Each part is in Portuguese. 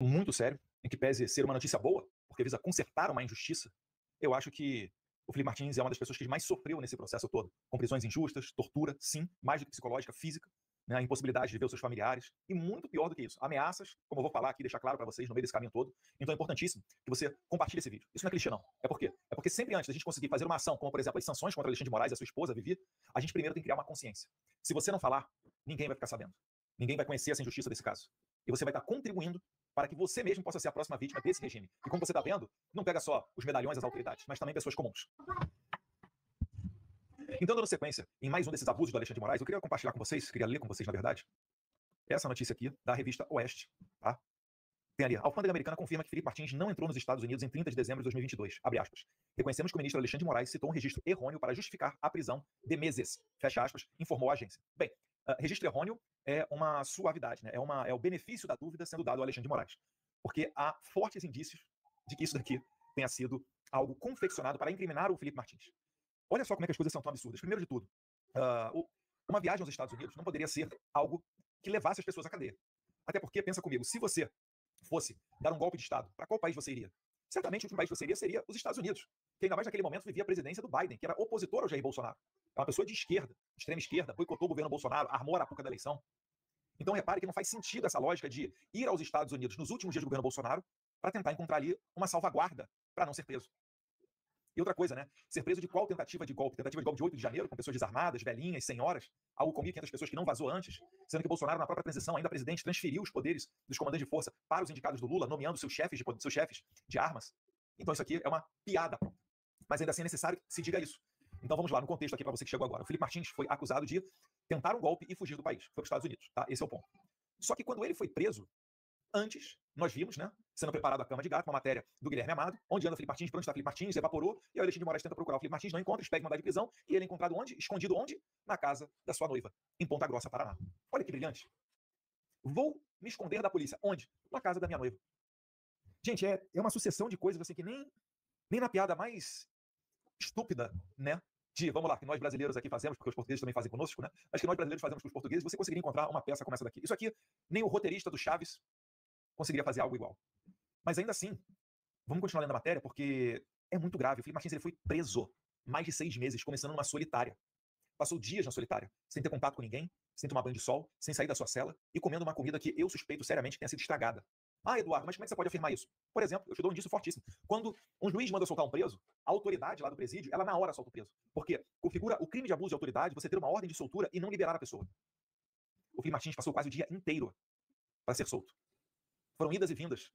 muito sério, em que pese ser uma notícia boa, porque visa consertar uma injustiça, eu acho que o Felipe Martins é uma das pessoas que mais sofreu nesse processo todo, com prisões injustas, tortura, sim, mais do que psicológica, física, né, a impossibilidade de ver os seus familiares, e muito pior do que isso, ameaças, como eu vou falar aqui, deixar claro para vocês no meio desse caminho todo. Então é importantíssimo que você compartilhe esse vídeo. Isso não é clichê, não. É por quê? É porque sempre antes da gente conseguir fazer uma ação, como por exemplo as sanções contra Alexandre de Moraes e a sua esposa, Vivi, a gente primeiro tem que criar uma consciência. Se você não falar, ninguém vai ficar sabendo. Ninguém vai conhecer essa injustiça desse caso. E você vai estar contribuindo para que você mesmo possa ser a próxima vítima desse regime. E como você está vendo, não pega só os medalhões das autoridades, mas também pessoas comuns. Então, dando sequência em mais um desses abusos do Alexandre de Moraes, eu queria compartilhar com vocês, queria ler com vocês, na verdade, essa notícia aqui da revista Oeste. Tá? Tem ali, a alfândega americana confirma que Felipe Martins não entrou nos Estados Unidos em 30 de dezembro de 2022. Abre aspas. Reconhecemos que o ministro Alexandre de Moraes citou um registro errôneo para justificar a prisão de meses. Fecha aspas, informou a agência. Bem, registro errôneo é uma suavidade, né? É o benefício da dúvida sendo dado ao Alexandre de Moraes. Porque há fortes indícios de que isso daqui tenha sido algo confeccionado para incriminar o Felipe Martins. Olha só como é que as coisas são tão absurdas. Primeiro de tudo, uma viagem aos Estados Unidos não poderia ser algo que levasse as pessoas à cadeia. Até porque, pensa comigo, se você fosse dar um golpe de Estado, para qual país você iria? Certamente o último país que você iria seria os Estados Unidos, que ainda mais naquele momento vivia a presidência do Biden, que era opositor ao Jair Bolsonaro. É uma pessoa de esquerda, extrema esquerda, boicotou o governo Bolsonaro, armou a arapuca da eleição. Então repare que não faz sentido essa lógica de ir aos Estados Unidos nos últimos dias do governo Bolsonaro para tentar encontrar ali uma salvaguarda para não ser preso. E outra coisa, né? Ser preso de qual tentativa de golpe? Tentativa de golpe de 8 de janeiro, com pessoas desarmadas, velhinhas, senhoras, algo com 1.500 pessoas que não vazou antes, sendo que Bolsonaro, na própria transição, ainda presidente, transferiu os poderes dos comandantes de força para os indicados do Lula, nomeando seus chefes de armas. Então isso aqui é uma piada. Mas ainda assim é necessário que se diga isso. Então vamos lá, no contexto aqui para você que chegou agora. O Felipe Martins foi acusado de tentar um golpe e fugir do país. Foi para os Estados Unidos, tá? Esse é o ponto. Só que quando ele foi preso, antes, nós vimos, né, sendo preparado a cama de gato, uma matéria do Guilherme Amado, onde anda Felipe Martins, para onde está Felipe Martins, evaporou, e aí o Alexandre de Moraes tenta procurar o Felipe Martins, não encontra, pede mandado de prisão, e ele é encontrado onde? Escondido onde? Na casa da sua noiva, em Ponta Grossa, Paraná. Olha que brilhante. Vou me esconder da polícia. Onde? Na casa da minha noiva. Gente, é uma sucessão de coisas assim que nem na piada mais estúpida, né, de, vamos lá, que nós brasileiros aqui fazemos, porque os portugueses também fazem conosco, né, mas que nós brasileiros fazemos com os portugueses, você conseguiria encontrar uma peça como essa daqui. Isso aqui, nem o roteirista do Chaves conseguiria fazer algo igual. Mas ainda assim, vamos continuar lendo a matéria, porque é muito grave. O Felipe Martins ele foi preso mais de 6 meses, começando numa solitária. Passou dias na solitária, sem ter contato com ninguém, sem tomar banho de sol, sem sair da sua cela e comendo uma comida que eu suspeito seriamente que tenha sido estragada. Ah, Eduardo, mas como é que você pode afirmar isso? Por exemplo, eu te dou um indício fortíssimo. Quando um juiz manda soltar um preso, a autoridade lá do presídio, ela na hora solta o preso. Porque configura o crime de abuso de autoridade você ter uma ordem de soltura e não liberar a pessoa. O Felipe Martins passou quase o dia inteiro para ser solto. Foram idas e vindas,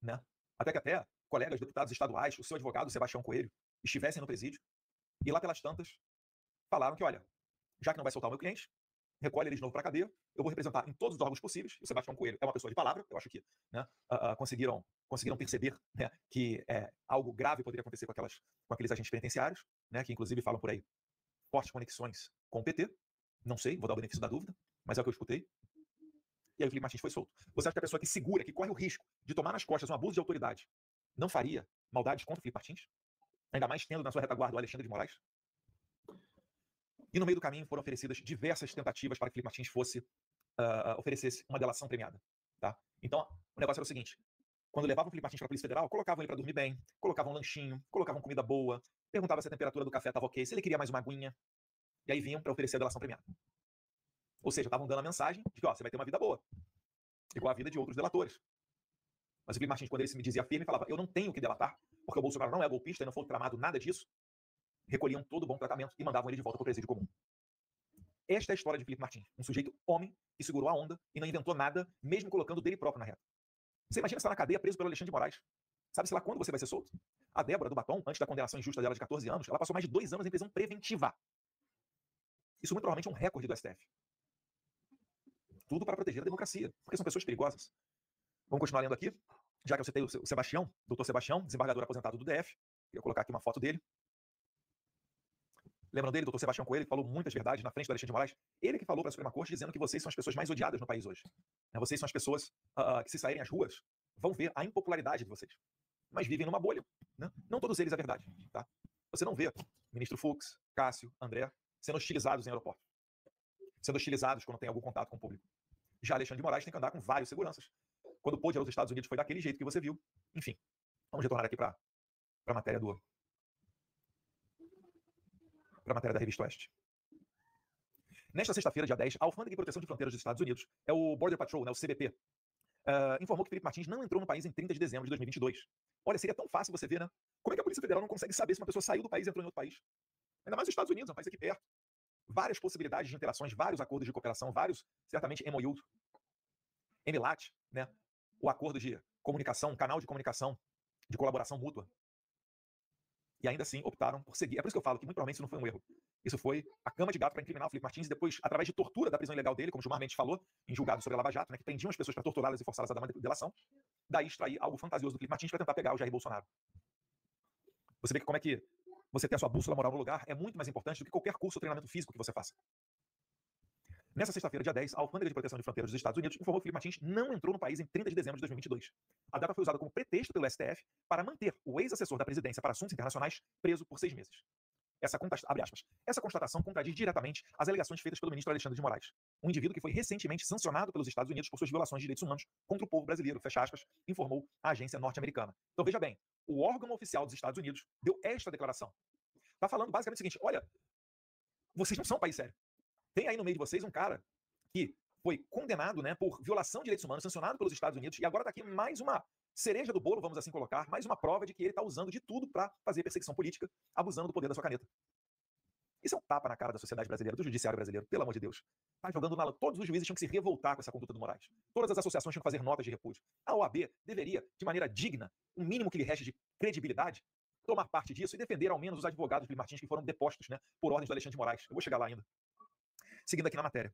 né? Até colegas deputados estaduais, o seu advogado, Sebastião Coelho, estivessem no presídio e lá pelas tantas falaram que, olha, já que não vai soltar o meu cliente, recolhe ele de novo para a cadeia, eu vou representar em todos os órgãos possíveis. O Sebastião Coelho é uma pessoa de palavra, eu acho que, né, conseguiram perceber, né, que algo grave poderia acontecer com aqueles agentes penitenciários, né, que inclusive falam por aí fortes conexões com o PT. Não sei, vou dar o benefício da dúvida, mas é o que eu escutei. E aí o Felipe Martins foi solto. Você acha que a pessoa que segura, que corre o risco de tomar nas costas um abuso de autoridade, não faria maldades contra o Felipe Martins? Ainda mais tendo na sua retaguarda o Alexandre de Moraes? E no meio do caminho foram oferecidas diversas tentativas para que Felipe Martins oferecesse uma delação premiada. Tá? Então, o negócio era o seguinte: quando levavam o Felipe Martins para a Polícia Federal, colocavam ele para dormir bem, colocavam um lanchinho, colocavam comida boa, perguntavam se a temperatura do café estava ok, se ele queria mais uma aguinha, e aí vinham para oferecer a delação premiada. Ou seja, estavam dando a mensagem de que você vai ter uma vida boa, igual a vida de outros delatores. Mas o Felipe Martins, quando ele se me dizia firme, falava: eu não tenho que delatar, porque o Bolsonaro não é golpista e não foi tramado nada disso, recolhiam todo o bom tratamento e mandavam ele de volta para o presídio comum. Esta é a história de Felipe Martins, um sujeito homem que segurou a onda e não inventou nada, mesmo colocando dele próprio na reta. Você imagina estar na cadeia preso pelo Alexandre de Moraes? Sabe-se lá quando você vai ser solto? A Débora do Batom, antes da condenação injusta dela de 14 anos, ela passou mais de 2 anos em prisão preventiva. Isso muito provavelmente é um recorde do STF. Tudo para proteger a democracia, porque são pessoas perigosas. Vamos continuar lendo aqui. Já que eu citei o Sebastião, doutor Sebastião, desembargador aposentado do DF, queria colocar aqui uma foto dele. Lembram dele, doutor Sebastião Coelho, que falou muitas verdades na frente do Alexandre de Moraes? Ele que falou para a Suprema Corte dizendo que vocês são as pessoas mais odiadas no país hoje. Vocês são as pessoas que, se saírem às ruas, vão ver a impopularidade de vocês. Mas vivem numa bolha. Né? Não todos eles é verdade. Tá? Você não vê ministro Fux, Cássio, André sendo hostilizados em aeroporto. Sendo hostilizados quando tem algum contato com o público. Já Alexandre de Moraes tem que andar com vários seguranças quando pôde ir aos Estados Unidos foi daquele jeito que você viu. Enfim, vamos retornar aqui para a matéria da Revista Oeste. Nesta sexta-feira, dia 10, a Alfândega e Proteção de Fronteiras dos Estados Unidos, é o Border Patrol, né, o CBP, informou que Felipe Martins não entrou no país em 30 de dezembro de 2022. Olha, seria tão fácil você ver, né? Como é que a Polícia Federal não consegue saber se uma pessoa saiu do país e entrou em outro país? Ainda mais os Estados Unidos, é um país aqui perto. Várias possibilidades de interações, vários acordos de cooperação, vários, certamente, MOU, MLAT, né? O acordo de comunicação, canal de comunicação, de colaboração mútua. E ainda assim optaram por seguir. É por isso que eu falo que muito provavelmente isso não foi um erro. Isso foi a cama de gato para incriminar o Felipe Martins e depois, através de tortura da prisão ilegal dele, como o Gilmar Mendes falou, em julgado sobre a Lava Jato, né, que prendiam as pessoas para torturá-las e forçá-las a dar uma delação, daí extrair algo fantasioso do Felipe Martins para tentar pegar o Jair Bolsonaro. Você vê que como é que você ter a sua bússola moral no lugar é muito mais importante do que qualquer curso ou treinamento físico que você faça. Nessa sexta-feira, dia 10, a Alfândega de Proteção de Fronteiras dos Estados Unidos informou que Felipe Martins não entrou no país em 30 de dezembro de 2022. A data foi usada como pretexto pelo STF para manter o ex-assessor da presidência para assuntos internacionais preso por 6 meses. Essa constatação contradiz diretamente as alegações feitas pelo ministro Alexandre de Moraes, um indivíduo que foi recentemente sancionado pelos Estados Unidos por suas violações de direitos humanos contra o povo brasileiro, fecha aspas, informou a agência norte-americana. Então veja bem, o órgão oficial dos Estados Unidos deu esta declaração. Está falando basicamente o seguinte: olha, vocês não são um país sério. Tem aí no meio de vocês um cara que foi condenado, né, por violação de direitos humanos, sancionado pelos Estados Unidos, e agora está aqui mais uma cereja do bolo, vamos assim colocar, mais uma prova de que ele está usando de tudo para fazer perseguição política, abusando do poder da sua caneta. Isso é um tapa na cara da sociedade brasileira, do judiciário brasileiro, pelo amor de Deus. Tá jogando na... Todos os juízes tinham que se revoltar com essa conduta do Moraes. Todas as associações tinham que fazer notas de repúdio. A OAB deveria, de maneira digna, um mínimo que lhe reste de credibilidade, tomar parte disso e defender ao menos os advogados de Martins que foram depostos, né, por ordens do Alexandre de Moraes. Eu vou chegar lá ainda. Seguindo aqui na matéria.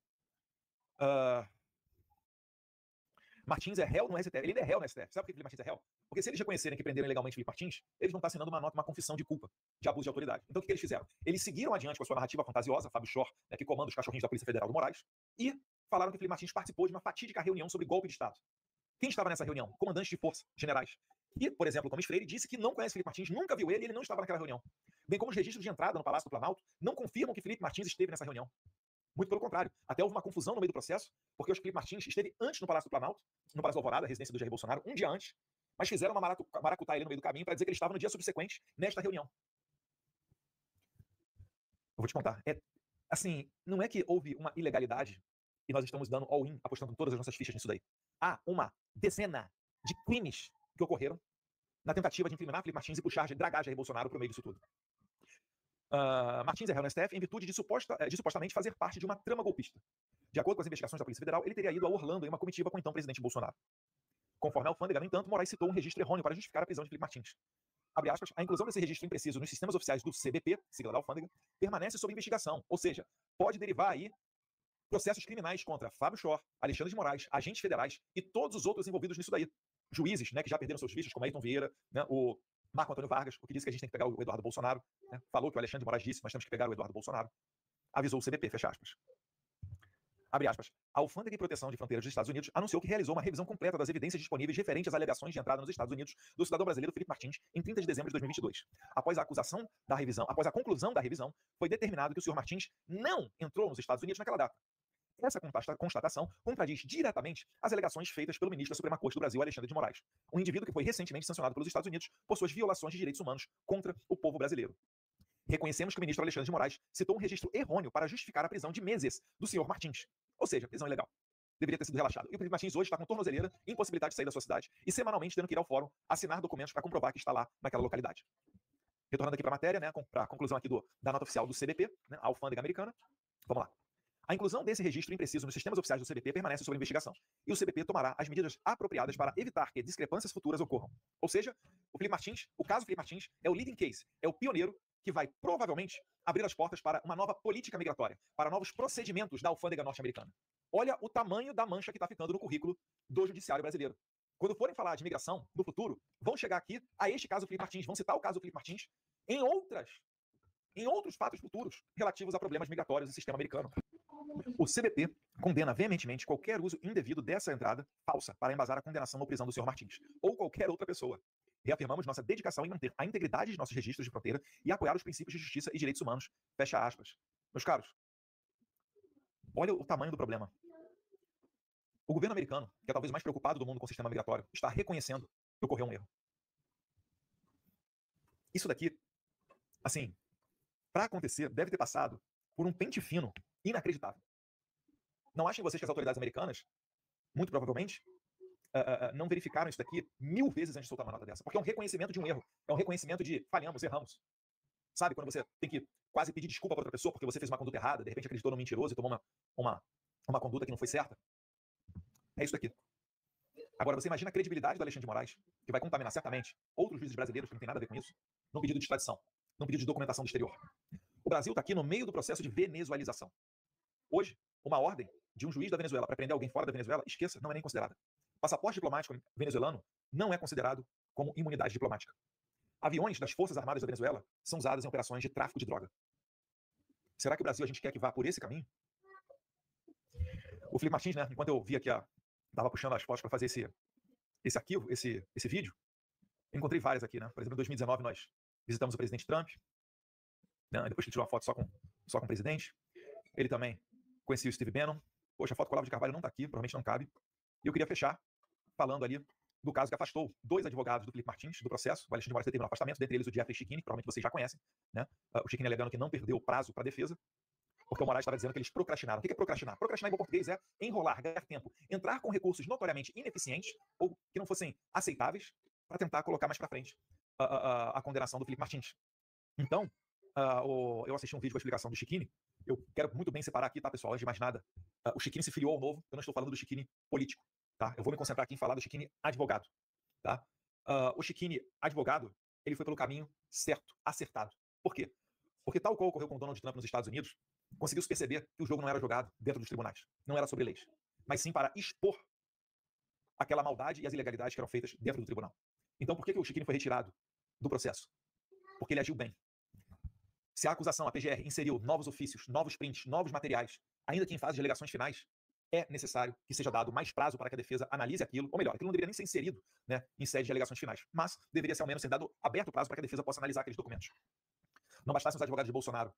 Martins é réu no STF. Ele ainda é réu no STF. Sabe por que Felipe Martins é réu? Porque se eles reconhecerem que prenderam ilegalmente Felipe Martins, eles vão estar assinando uma confissão de culpa, de abuso de autoridade. Então o que eles fizeram? Eles seguiram adiante com a sua narrativa fantasiosa, Fábio Schor, né, que comanda os cachorrinhos da Polícia Federal do Moraes, e falaram que Felipe Martins participou de uma fatídica reunião sobre golpe de Estado. Quem estava nessa reunião? Comandantes de força, generais. E, por exemplo, o Gomes Freire disse que não conhece Felipe Martins, nunca viu ele e ele não estava naquela reunião. Bem como os registros de entrada no Palácio do Planalto não confirmam que Felipe Martins esteve nessa reunião. Muito pelo contrário. Até houve uma confusão no meio do processo, porque o Felipe Martins esteve antes no Palácio do Planalto, no Palácio do Alvorada, a residência do Jair Bolsonaro, um dia antes, mas fizeram uma maracutaia ali no meio do caminho para dizer que ele estava no dia subsequente nesta reunião. Eu vou te contar. Assim, não é que houve uma ilegalidade e nós estamos dando all-in, apostando todas as nossas fichas nisso daí. Há uma dezena de crimes que ocorreram na tentativa de incriminar Felipe Martins e puxar, dragar Jair Bolsonaro para o meio disso tudo. Martins é réu no STF em virtude de supostamente fazer parte de uma trama golpista. De acordo com as investigações da Polícia Federal, ele teria ido a Orlando em uma comitiva com o então presidente Bolsonaro. Conforme a Alfândega, no entanto, Moraes citou um registro errôneo para justificar a prisão de Felipe Martins. Abre aspas, a inclusão desse registro impreciso nos sistemas oficiais do CBP, sigla da Alfândega, permanece sob investigação, ou seja, pode derivar aí processos criminais contra Fábio Schor, Alexandre de Moraes, agentes federais e todos os outros envolvidos nisso daí. Juízes, né, que já perderam seus vistos, como Ayrton Vieira, né, o Marco Antônio Vargas, o que disse que a gente tem que pegar o Eduardo Bolsonaro, né, falou que o Alexandre de Moraes disse, nós temos que pegar o Eduardo Bolsonaro, avisou o CBP, fecha aspas. Abre aspas. A Alfândega e Proteção de Fronteiras dos Estados Unidos anunciou que realizou uma revisão completa das evidências disponíveis referentes às alegações de entrada nos Estados Unidos do cidadão brasileiro Felipe Martins em 30 de dezembro de 2022. Após a conclusão da revisão, foi determinado que o senhor Martins não entrou nos Estados Unidos naquela data. Essa constatação contradiz diretamente as alegações feitas pelo ministro da Suprema Corte do Brasil, Alexandre de Moraes, um indivíduo que foi recentemente sancionado pelos Estados Unidos por suas violações de direitos humanos contra o povo brasileiro. Reconhecemos que o ministro Alexandre de Moraes citou um registro errôneo para justificar a prisão de meses do senhor Martins. Ou seja, prisão ilegal. Deveria ter sido relaxado. E o Felipe Martins hoje está com tornozeleira, impossibilidade de sair da sua cidade e semanalmente tendo que ir ao fórum assinar documentos para comprovar que está lá naquela localidade. Retornando aqui para a matéria, né, para a conclusão aqui da nota oficial do CBP, né, a Alfândega Americana. Vamos lá. A inclusão desse registro impreciso nos sistemas oficiais do CBP permanece sob investigação, e o CBP tomará as medidas apropriadas para evitar que discrepâncias futuras ocorram. Ou seja, o caso Felipe Martins é o leading case, é o pioneiro que vai provavelmente abrir as portas para uma nova política migratória, para novos procedimentos da alfândega norte-americana. Olha o tamanho da mancha que está ficando no currículo do judiciário brasileiro. Quando forem falar de migração no futuro, vão chegar aqui a este caso Felipe Martins, vão citar o caso Felipe Martins em outros fatos futuros relativos a problemas migratórios do sistema americano. O CBP condena veementemente qualquer uso indevido dessa entrada falsa para embasar a condenação ou prisão do senhor Martins, ou qualquer outra pessoa. Reafirmamos nossa dedicação em manter a integridade de nossos registros de fronteira e apoiar os princípios de justiça e direitos humanos. Fecha aspas. Meus caros, olha o tamanho do problema. O governo americano, que é talvez o mais preocupado do mundo com o sistema migratório, está reconhecendo que ocorreu um erro. Isso daqui, assim, para acontecer, deve ter passado por um pente fino inacreditável. Não achem vocês que as autoridades americanas, muito provavelmente, não verificaram isso daqui 1000 vezes antes de soltar uma nota dessa. Porque é um reconhecimento de um erro. É um reconhecimento de falhamos, erramos. Sabe, quando você tem que quase pedir desculpa para outra pessoa porque você fez uma conduta errada, de repente acreditou no mentiroso e tomou uma conduta que não foi certa? É isso daqui. Agora, você imagina a credibilidade do Alexandre de Moraes, que vai contaminar certamente outros juízes brasileiros que não tem nada a ver com isso, num pedido de extradição, num pedido de documentação do exterior. O Brasil está aqui no meio do processo de venezualização. Hoje, uma ordem de um juiz da Venezuela para prender alguém fora da Venezuela, esqueça, não é nem considerada. Passaporte diplomático venezuelano não é considerado como imunidade diplomática. Aviões das Forças Armadas da Venezuela são usados em operações de tráfico de droga. Será que o Brasil a gente quer que vá por esse caminho? O Felipe Martins, né, enquanto eu vi aqui, estava puxando as fotos para fazer esse arquivo, esse vídeo, eu encontrei várias aqui, né? Por exemplo, em 2019 nós visitamos o presidente Trump, né? Depois que ele tirou uma foto só com o presidente. Ele também conhecia o Steve Bannon. Poxa, a foto com o Olavo de Carvalho não está aqui, provavelmente não cabe. E eu queria fechar falando ali do caso que afastou 2 advogados do Felipe Martins do processo. O Alexandre de Moraes determinou o afastamento, dentre eles o Jeffrey Schickini, que provavelmente vocês já conhecem, né? O Schickini alegando que não perdeu o prazo para a defesa, porque o Moraes estava dizendo que eles procrastinaram. O que é procrastinar? Procrastinar em bom português é enrolar, ganhar tempo, entrar com recursos notoriamente ineficientes ou que não fossem aceitáveis para tentar colocar mais para frente a condenação do Felipe Martins. Então, eu assisti um vídeo com a explicação do Schickini. Eu quero muito bem separar aqui, tá, pessoal? Antes de mais nada, o Schickini se filiou ao Novo. Eu não estou falando do Schickini político, tá? Eu vou me concentrar aqui em falar do Schickini advogado, tá? O Schickini advogado, ele foi pelo caminho certo, acertado. Por quê? Porque tal qual ocorreu com o Donald Trump nos Estados Unidos, conseguiu-se perceber que o jogo não era jogado dentro dos tribunais. Não era sobre leis, mas sim para expor aquela maldade e as ilegalidades que eram feitas dentro do tribunal. Então, por que o Schickini foi retirado do processo? Porque ele agiu bem. Se a acusação, a PGR, inseriu novos ofícios, novos prints, novos materiais, ainda que em fase de alegações finais, é necessário que seja dado mais prazo para que a defesa analise aquilo, ou melhor, aquilo não deveria nem ser inserido, né, em sede de alegações finais, mas deveria ser ao menos ser dado aberto prazo para que a defesa possa analisar aqueles documentos. Não bastasse os advogados de Bolsonaro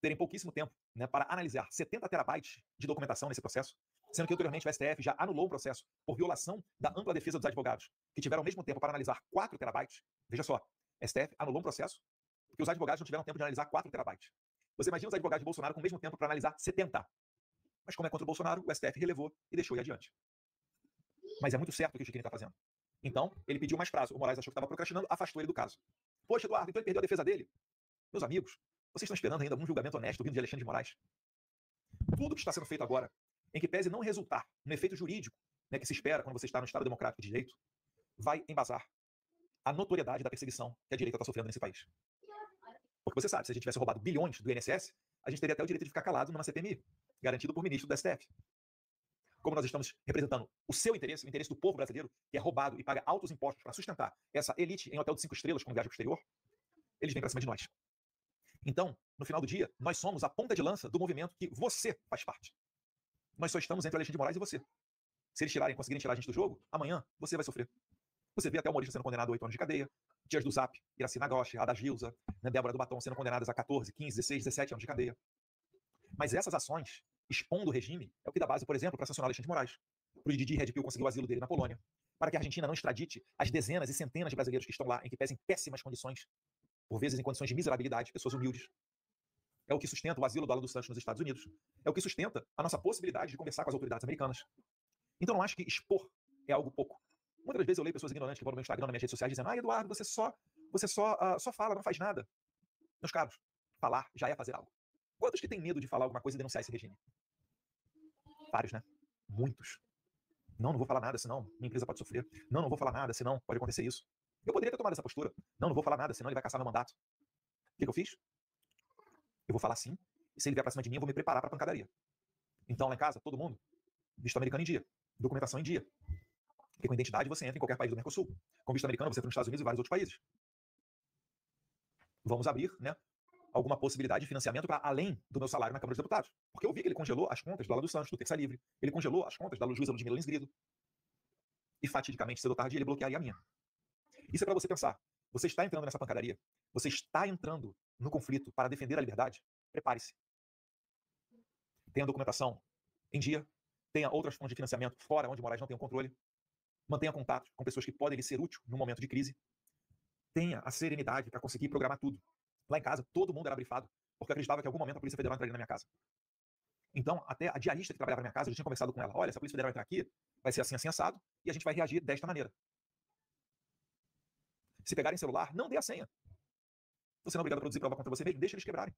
terem pouquíssimo tempo, né, para analisar 70 terabytes de documentação nesse processo, sendo que anteriormente o STF já anulou o processo por violação da ampla defesa dos advogados, que tiveram o mesmo tempo para analisar 4 terabytes. Veja só, STF anulou um processo porque os advogados não tiveram tempo de analisar 4 terabytes. Você imagina os advogados de Bolsonaro com o mesmo tempo para analisar 70. Mas como é contra o Bolsonaro, o STF relevou e deixou ir adiante. Mas é muito certo o que o Schickini está fazendo. Então, ele pediu mais prazo. O Moraes achou que estava procrastinando, afastou ele do caso. Poxa, Eduardo, então ele perdeu a defesa dele? Meus amigos, vocês estão esperando ainda algum julgamento honesto vindo de Alexandre de Moraes? Tudo que está sendo feito agora, em que pese não resultar no efeito jurídico, né, que se espera quando você está no Estado Democrático de Direito, vai embasar a notoriedade da perseguição que a direita está sofrendo nesse país. Porque você sabe, se a gente tivesse roubado bilhões do INSS, a gente teria até o direito de ficar calado numa CPMI, garantido por ministro do STF. Como nós estamos representando o seu interesse, o interesse do povo brasileiro, que é roubado e paga altos impostos para sustentar essa elite em hotel de 5 estrelas quando viaja para o exterior, eles vêm para cima de nós. Então, no final do dia, nós somos a ponta de lança do movimento que você faz parte. Nós só estamos entre o Alexandre de Moraes e você. Se eles conseguirem tirar a gente do jogo, amanhã você vai sofrer. Você vê até o humorista sendo condenado a 8 anos de cadeia, Dias do Zap, Iraci Nagoshi, Ada Gilza, né, Débora do Batom sendo condenadas a 14, 15, 16, 17 anos de cadeia. Mas essas ações, expondo o regime, é o que dá base, por exemplo, para sancionar Alexandre de Moraes, para o Didi Red Pill conseguir o asilo dele na Polônia, para que a Argentina não extradite as dezenas e centenas de brasileiros que estão lá, em que pesem péssimas condições, por vezes em condições de miserabilidade, pessoas humildes. É o que sustenta o asilo do Alan dos Santos nos Estados Unidos. É o que sustenta a nossa possibilidade de conversar com as autoridades americanas. Então não acho que expor é algo pouco. Muitas vezes eu leio pessoas ignorantes que vão no meu Instagram, nas minhas redes sociais, dizendo: Eduardo, você só fala, não faz nada. Meus caros, falar já é fazer algo. Quantos que têm medo de falar alguma coisa e denunciar esse regime? Vários, né? Muitos. Não vou falar nada, senão minha empresa pode sofrer. Não vou falar nada, senão pode acontecer isso. Eu poderia ter tomado essa postura. Não vou falar nada, senão ele vai caçar meu mandato. O que eu fiz? Eu vou falar sim, e se ele vier pra cima de mim, eu vou me preparar pra pancadaria. Então, lá em casa, todo mundo, visto americano em dia, documentação em dia. Porque com identidade você entra em qualquer país do Mercosul. Com visto americano você entra nos Estados Unidos e vários outros países. Vamos abrir, né, alguma possibilidade de financiamento para além do meu salário na Câmara dos Deputados. Porque eu vi que ele congelou as contas do Alan dos Santos, do Terça Livre. Ele congelou as contas da juíza Ludmila Lins Grido. E, fatidicamente, cedo ou tarde, ele bloquearia a minha. Isso é para você pensar. Você está entrando nessa pancadaria. Você está entrando no conflito para defender a liberdade. Prepare-se. Tenha a documentação em dia. Tenha outras fontes de financiamento fora onde Moraes não tem o controle. Mantenha contato com pessoas que podem lhe ser úteis no momento de crise. Tenha a serenidade para conseguir programar tudo. Lá em casa, todo mundo era brifado, porque eu acreditava que em algum momento a Polícia Federal entraria na minha casa. Então, até a diarista que trabalhava na minha casa, eu já tinha conversado com ela. Olha, se a Polícia Federal entrar aqui, vai ser assim, assim, assado, e a gente vai reagir desta maneira. Se pegarem celular, não dê a senha. Você não é obrigado a produzir prova contra você mesmo, deixa eles quebrarem.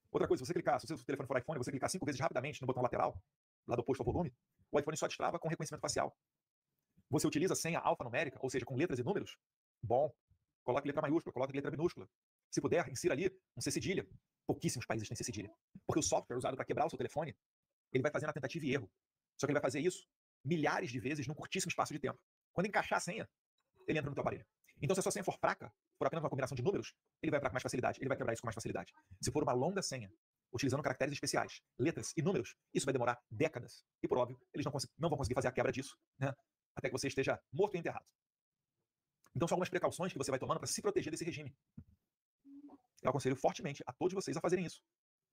Outra coisa, se você clicar, se o seu telefone for iPhone, você clicar 5 vezes rapidamente no botão lateral, lá do oposto ao volume, o iPhone só destrava com reconhecimento facial. Você utiliza senha alfanumérica, ou seja, com letras e números? Bom, coloque letra maiúscula, coloque letra minúscula. Se puder, insira ali um C cedilha. Pouquíssimos países têm C cedilha. Porque o software usado para quebrar o seu telefone, ele vai fazer na tentativa e erro. Só que ele vai fazer isso milhares de vezes num curtíssimo espaço de tempo. Quando encaixar a senha, ele entra no teu aparelho. Então, se a sua senha for fraca, por apenas uma combinação de números, ele vai para com mais facilidade, ele vai quebrar isso com mais facilidade. Se for uma longa senha, utilizando caracteres especiais, letras e números, isso vai demorar décadas. E, por óbvio, eles não vão conseguir fazer a quebra disso, né? Até que você esteja morto e enterrado. Então, são algumas precauções que você vai tomando para se proteger desse regime. Eu aconselho fortemente a todos vocês a fazerem isso.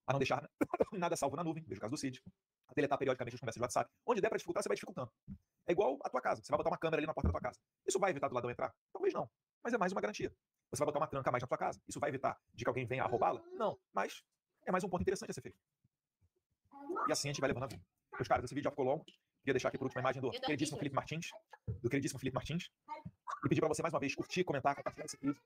A não deixar nada salvo na nuvem, veja o caso do Cid. A deletar periodicamente as conversas de WhatsApp. Onde der para dificultar, você vai dificultando. É igual a tua casa. Você vai botar uma câmera ali na porta da tua casa. Isso vai evitar do ladrão entrar? Talvez não. Mas é mais uma garantia. Você vai botar uma tranca a mais na tua casa. Isso vai evitar de que alguém venha a roubá-la? Não. Mas é mais um ponto interessante a ser feito. E assim a gente vai levando a vida. Meus caras, esse vídeo já ficou longo. Queria deixar aqui por último a imagem do queridíssimo Felipe Martins. E pedir para você mais uma vez curtir, comentar, compartilhar esse vídeo.